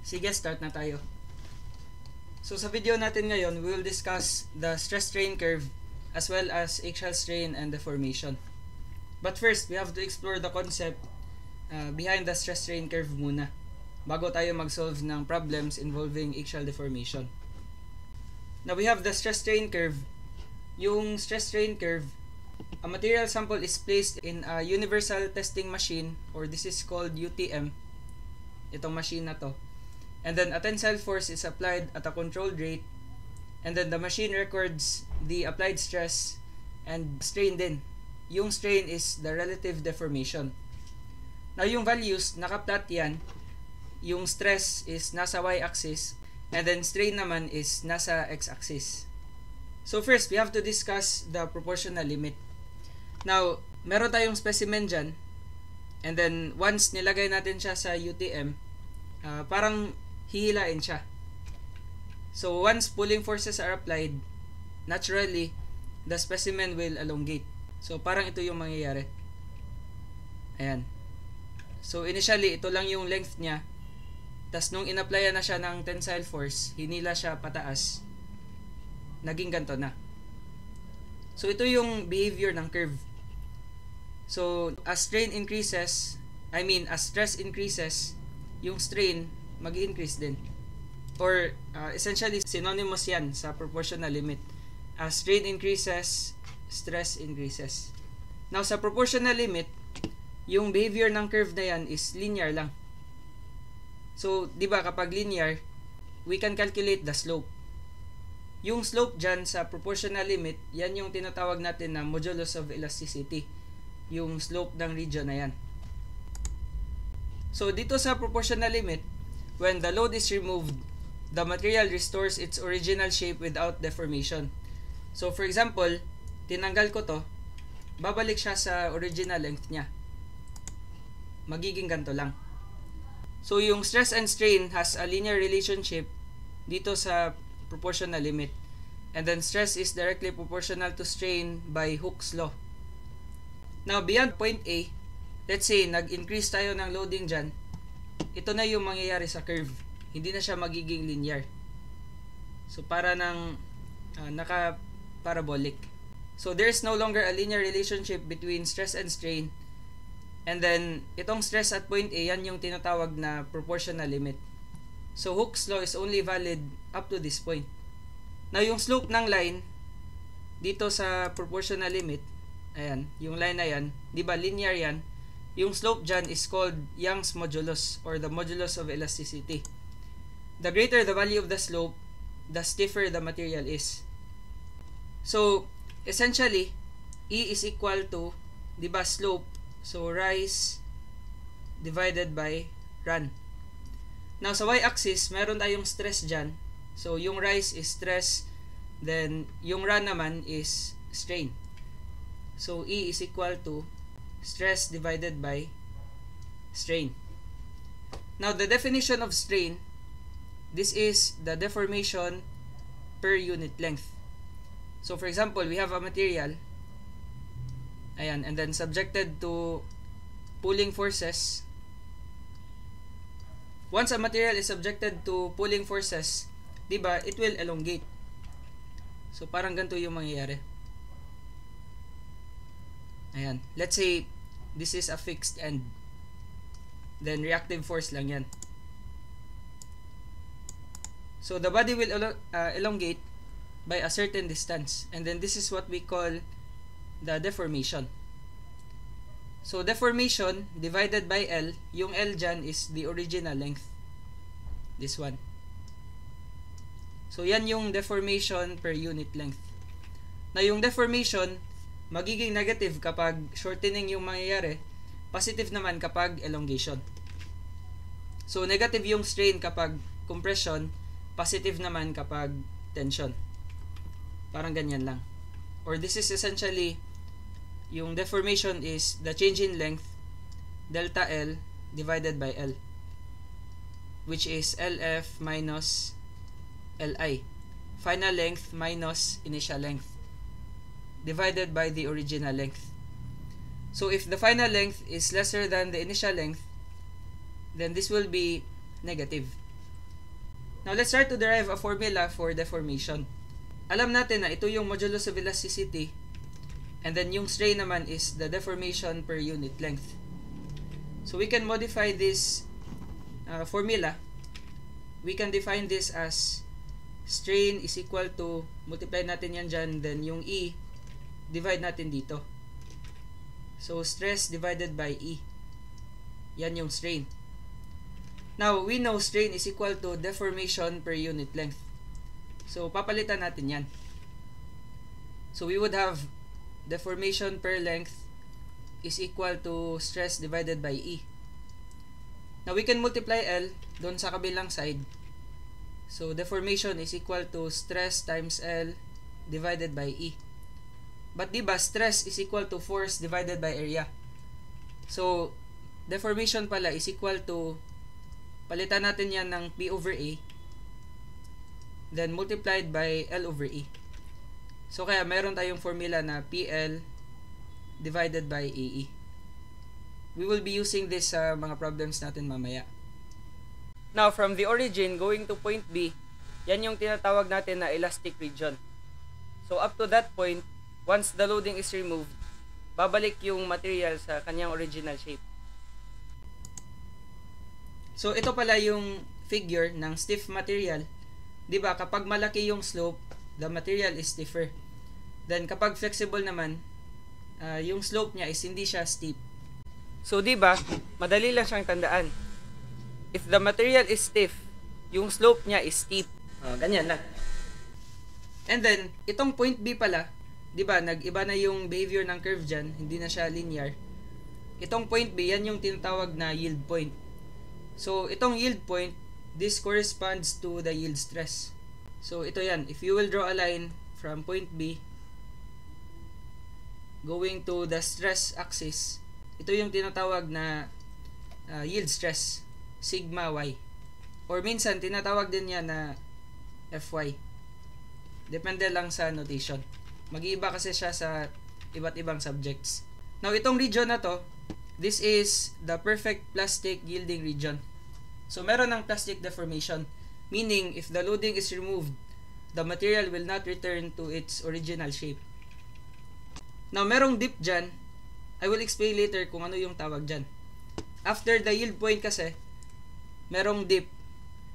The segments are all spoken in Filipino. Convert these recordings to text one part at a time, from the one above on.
Sige, start na tayo. So sa video natin ngayon, we will discuss the stress strain curve as well as axial strain and deformation. But first, we have to explore the concept behind the stress strain curve muna bago tayo mag-solve ng problems involving axial deformation. Now we have the stress strain curve. Yung stress strain curve, a material sample is placed in a universal testing machine, or this is called UTM, itong machine na to. And then a tensile force is applied at a controlled rate, and then the machine records the applied stress and strain din. Yung strain is the relative deformation. Now yung values, naka-plot yan. Yung stress is nasa y-axis, and then strain naman is nasa x-axis. So first, we have to discuss the proportional limit. Now, meron tayong specimen dyan, and then once nilagay natin siya sa UTM, parang hihilain siya. So once pulling forces are applied, naturally, the specimen will elongate. So parang ito yung mangyayari. Ayan. So initially, ito lang yung length niya. Tas nung in-applyan na siya ng tensile force, hinila siya pataas, naging ganito na. So ito yung behavior ng curve. So as strain increases, as stress increases, yung strain mag-increase din. Or essentially synonymous yan sa proportional limit. As strain increases, stress increases. Now sa proportional limit, yung behavior ng curve na yan is linear lang. So, di ba kapag linear, we can calculate the slope. Yung slope dyan sa proportional limit, yan yung tinatawag natin na modulus of elasticity. Yung slope ng region na yan. So, dito sa proportional limit, when the load is removed, the material restores its original shape without deformation. So, for example, tinanggal ko to, babalik siya sa original length niya. Magiging ganito lang. So, yung stress and strain has a linear relationship dito sa proportional limit. And then, stress is directly proportional to strain by Hooke's law. Now, beyond point A, let's say, nag-increase tayo ng loading dyan. Ito na yung mangyayari sa curve. Hindi na siya magiging linear. So, para ng naka-parabolic. So, there's no longer a linear relationship between stress and strain. And then, itong stress at point A, yan yung tinatawag na proportional limit. So, Hooke's law is only valid up to this point. Now, yung slope ng line, dito sa proportional limit, ayan, yung line na yan, di ba linear yan? Yung slope dyan is called Young's modulus, or the modulus of elasticity. The greater the value of the slope, the stiffer the material is. So, essentially, E is equal to, di ba, slope, so rise divided by run. Now sa y-axis, meron tayong stress dyan. So yung rise is stress, then yung run naman is strain. So E is equal to stress divided by strain. Now the definition of strain, this is the deformation per unit length. So for example, we have a material, ayan, and then subjected to pulling forces. Once a material is subjected to pulling forces, diba, it will elongate. So parang ganito yung mangyayari. Ayan, let's say this is a fixed end. Then reactive force lang yan. So the body will elongate by a certain distance. And then this is what we call the deformation. So, deformation divided by L, yung L dyan is the original length. This one. So, yan yung deformation per unit length. Na yung deformation, magiging negative kapag shortening yung mangyayari, positive naman kapag elongation. So, negative yung strain kapag compression, positive naman kapag tension. Parang ganyan lang. Or this is essentially, yung deformation is the change in length, delta L divided by L, which is LF minus LI. Final length minus initial length, divided by the original length. So if the final length is lesser than the initial length, then this will be negative. Now, let's try to derive a formula for deformation. Alam natin na ito yung modulus of elasticity, and then yung strain naman is the deformation per unit length. So, we can modify this formula. We can define this as strain is equal to, multiply natin yan dyan, then yung E, divide natin dito. So, stress divided by E. Yan yung strain. Now, we know strain is equal to deformation per unit length. So, papalitan natin yan. So, we would have deformation per length is equal to stress divided by E. Now, we can multiply L doon sa kabilang side. So, deformation is equal to stress times L divided by E. But diba, stress is equal to force divided by area. So, deformation pala is equal to, palitan natin yan ng P over A, then multiplied by L over E. So, kaya meron tayong formula na PL divided by AE. We will be using this sa mga problems natin mamaya. Now, from the origin going to point B, yan yung tinatawag natin na elastic region. So, up to that point, once the loading is removed, babalik yung material sa kanyang original shape. So, ito pala yung figure ng stiff material. Diba, kapag malaki yung slope, the material is stiffer. Then, kapag flexible naman, yung slope niya is hindi siya steep. So, diba, madali lang siyang tandaan. If the material is stiff, yung slope niya is steep. Ganyan lang. And then, itong point B pala, diba, nag-iba na yung behavior ng curve dyan, hindi na siya linear. Itong point B, yan yung tinatawag na yield point. So, itong yield point, this corresponds to the yield stress. So, ito yan. If you will draw a line from point B going to the stress axis, ito yung tinatawag na yield stress, sigma y. Or minsan, tinatawag din yan na Fy. Depende lang sa notation. Mag-iiba kasi siya sa iba't ibang subjects. Now, itong region na to, this is the perfect plastic yielding region. So, meron ng plastic deformation. Meaning, if the loading is removed, the material will not return to its original shape. Now, merong dip dyan. I will explain later kung ano yung tawag dyan. After the yield point kasi, merong dip.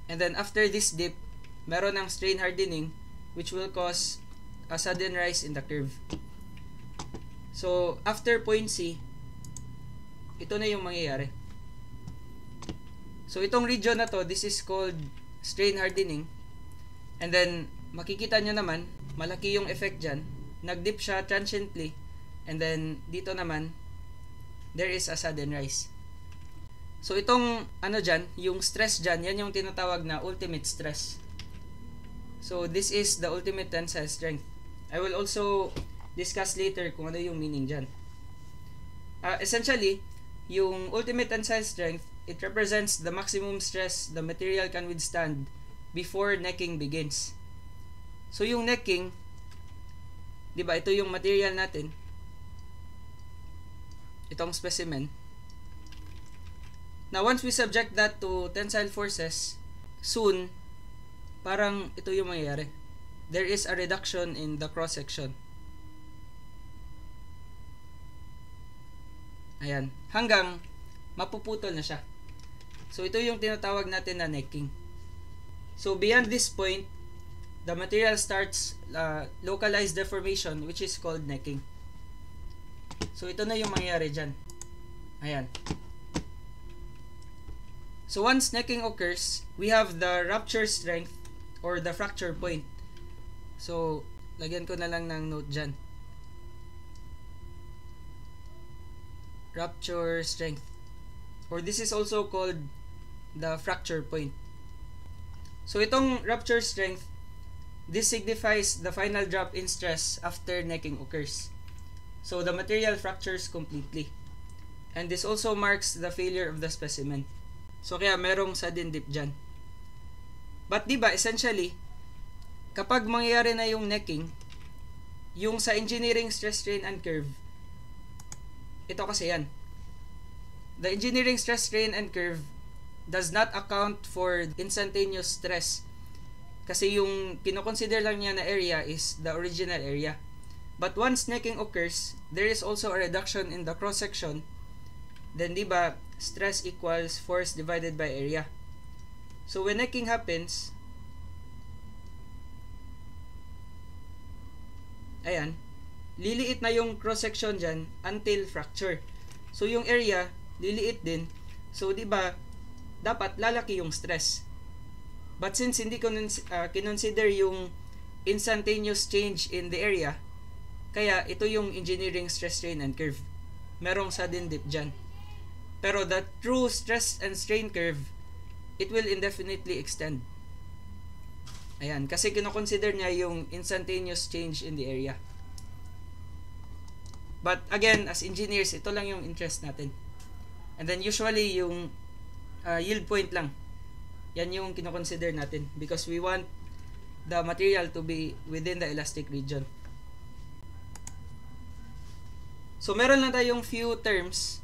And then, after this dip, meron ng strain hardening which will cause a sudden rise in the curve. So, after point C, ito na yung mangyayari. So, itong region na to, this is called strain hardening. And then, makikita nyo naman, malaki yung effect dyan. Nag-dip siya transiently. And then, dito naman, there is a sudden rise. So, itong ano dyan, yung stress dyan, yan yung tinatawag na ultimate stress. So, this is the ultimate tensile strength. I will also discuss later kung ano yung meaning dyan. Essentially, yung ultimate tensile strength, it represents the maximum stress the material can withstand before necking begins. So, yung necking, di ba, ito yung material natin. Itong specimen. Now, once we subject that to tensile forces, soon, parang ito yung mangyayari. There is a reduction in the cross-section. Ayan. Hanggang mapuputol na siya. So, ito yung tinatawag natin na necking. So, beyond this point, the material starts localized deformation which is called necking. So, ito na yung mangyayari dyan. Ayan. So, once necking occurs, we have the rupture strength or the fracture point. So, lagyan ko na lang ng note dyan. Rupture strength. Or this is also called the fracture point. So, itong rupture strength, this signifies the final drop in stress after necking occurs. So, the material fractures completely. And this also marks the failure of the specimen. So, kaya merong sudden dip dyan. But diba, essentially, kapag mangyayari na yung necking, yung sa engineering stress strain and curve, ito kasi yan. The engineering stress strain and curve does not account for instantaneous stress Kasi yung kinoconsider lang niya na area is the original area. But once necking occurs, there is also a reduction in the cross-section. Then, di ba, stress equals force divided by area. So, when necking happens, ayan, liliit na yung cross-section dyan until fracture. So, yung area, liliit din. So, di ba, dapat lalaki yung stress. But since hindi ko kinonsider yung instantaneous change in the area, kaya ito yung engineering stress strain and curve. Merong sudden dip dyan. Pero the true stress and strain curve, it will indefinitely extend. Ayan, kasi kinoconsider niya yung instantaneous change in the area. But again, as engineers, ito lang yung interest natin. And then usually yung yield point lang. Yan yung kinoconsider natin because we want the material to be within the elastic region. So meron lang tayong few terms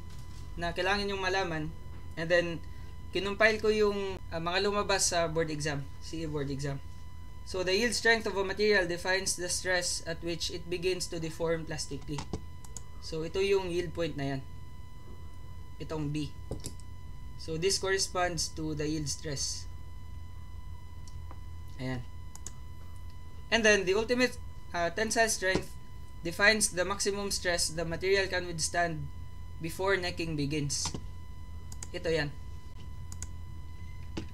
na kailangan yung malaman, and then kinumpile ko yung mga lumabas sa board exam, CE board exam. So the yield strength of a material defines the stress at which it begins to deform plastically. So ito yung yield point na yan. Itong B. So this corresponds to the yield stress. Ayan. And then the ultimate tensile strength defines the maximum stress the material can withstand before necking begins. Ito yan.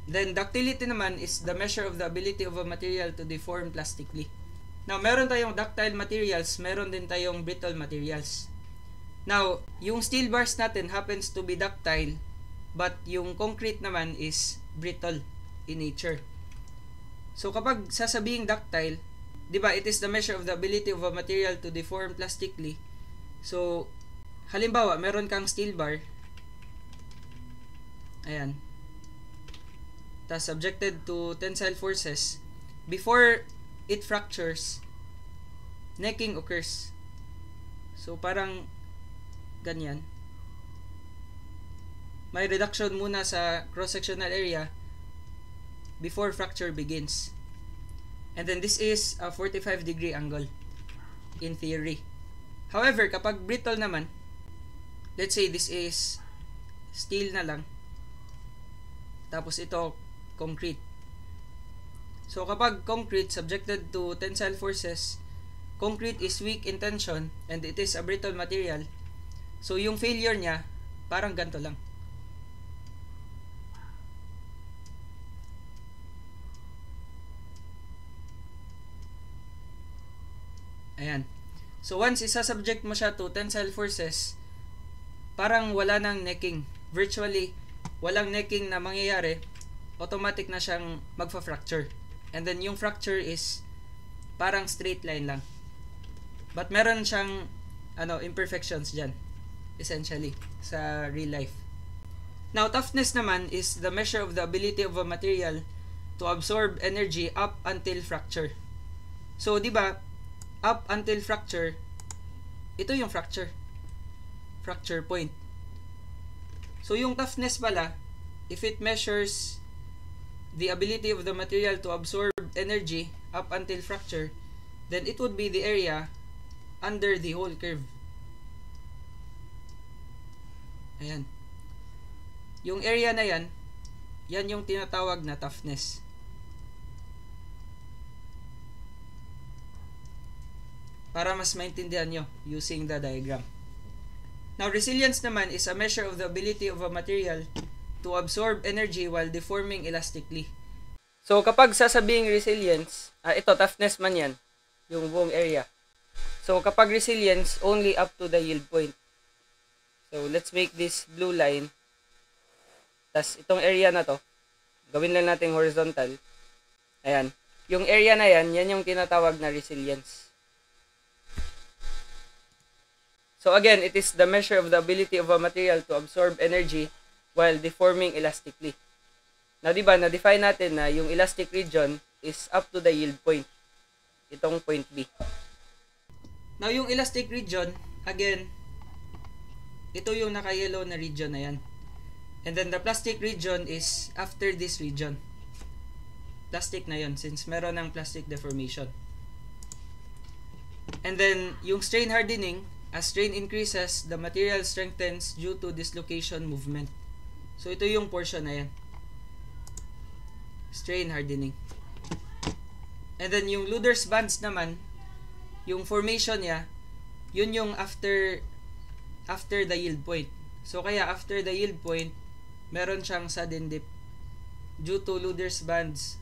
Then ductility naman is the measure of the ability of a material to deform plastically. Now, meron tayong ductile materials, meron din tayong brittle materials. Now, yung steel bars natin happens to be ductile, but yung concrete naman is brittle in nature. So kapag sasabing ductile, di ba, it is the measure of the ability of a material to deform plastically. So, halimbawa, meron kang steel bar. Ayan. Tas subjected to tensile forces. Before it fractures, necking occurs. So, parang ganyan. May reduction muna sa cross-sectional area before fracture begins. And then this is a 45-degree angle in theory. However, kapag brittle naman, let's say this is steel na lang, tapos ito concrete. So kapag concrete subjected to tensile forces, concrete is weak in tension and it is a brittle material. So yung failure niya parang ganito lang. Ayan. So once isa-subject mo siya to tensile forces, parang wala nang necking. Virtually, walang necking na mangyayari. Automatic na siyang magfa-fracture. And then yung fracture is parang straight line lang. But meron siyang imperfections dyan, essentially, sa real life. Now, toughness naman is the measure of the ability of a material to absorb energy up until fracture. So, di ba, up until fracture, ito yung fracture point. So yung toughness pala, if it measures the ability of the material to absorb energy up until fracture, then it would be the area under the whole curve. Ayan. Yung area na yan yung tinatawag na toughness. Para mas maintindihan nyo using the diagram. Now, resilience naman is a measure of the ability of a material to absorb energy while deforming elastically. So, kapag sasabing resilience, ito, toughness man yan, yung buong area. So, kapag resilience, only up to the yield point. So, let's make this blue line. Tas itong area na to, gawin lang natin horizontal. Ayan. Yung area na yan yung tinatawag na resilience. So again, it is the measure of the ability of a material to absorb energy while deforming elastically. Now, diba, na-define natin na yung elastic region is up to the yield point. Itong point B. Now, yung elastic region, again, ito yung naka-yellow na region na yan. And then the plastic region is after this region. plastic na yon since meron ng plastic deformation. And then, yung strain hardening, as strain increases, the material strengthens due to dislocation movement. So, ito yung portion na yan. Strain hardening. And then, yung Luder's bands naman, yung formation niya, yun yung after the yield point. So, kaya after the yield point, meron siyang sudden dip due to Luder's bands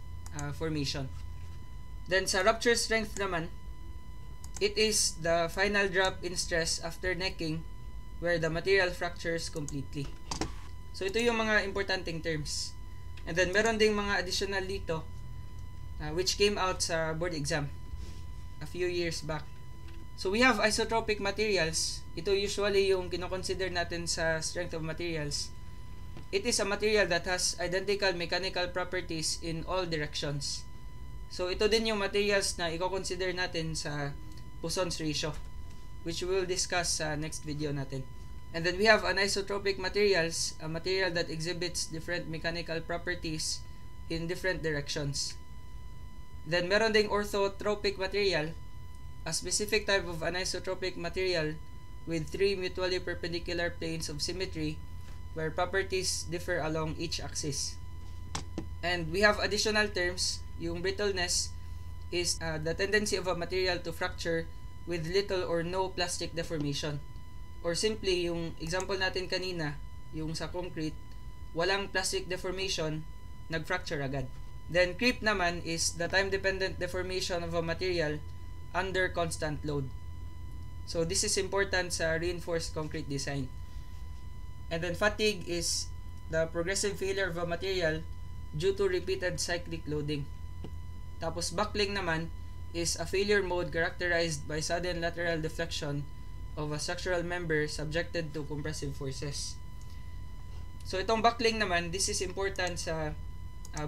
formation. Then, sa rupture strength naman, it is the final drop in stress after necking where the material fractures completely. So, ito yung mga importanteng terms. And then, meron ding mga additional dito which came out sa board exam a few years back. So, we have isotropic materials. Ito usually yung kinoconsider natin sa strength of materials. It is a material that has identical mechanical properties in all directions. So, ito din yung materials na i-consider natin sa Poisson's ratio, which we will discuss sa next video natin. And then we have anisotropic materials, a material that exhibits different mechanical properties in different directions. Then meron ding orthotropic material, a specific type of anisotropic material with three mutually perpendicular planes of symmetry where properties differ along each axis. And we have additional terms. Yung brittleness is the tendency of a material to fracture with little or no plastic deformation. Or simply, yung example natin kanina, yung sa concrete, walang plastic deformation, nag-fracture agad. Then, creep naman is the time-dependent deformation of a material under constant load. So, this is important sa reinforced concrete design. And then, fatigue is the progressive failure of a material due to repeated cyclic loading. Tapos buckling naman is a failure mode characterized by sudden lateral deflection of a structural member subjected to compressive forces. So itong buckling naman, this is important sa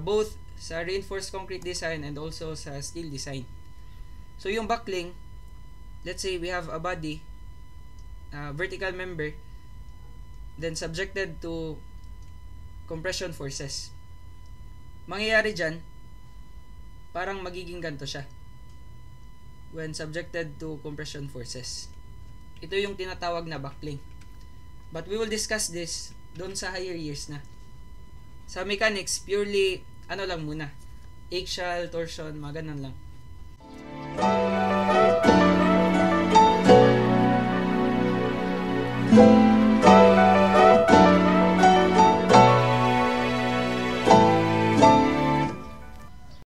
both sa reinforced concrete design and also sa steel design. So yung buckling, let's say we have a body, vertical member, then subjected to compression forces. Mangyayari dyan, parang magiging ganito siya when subjected to compression forces. Ito yung tinatawag na buckling. But we will discuss this doon sa higher years na. Sa mechanics, purely, lang muna. Axial, torsion, mga ganun lang.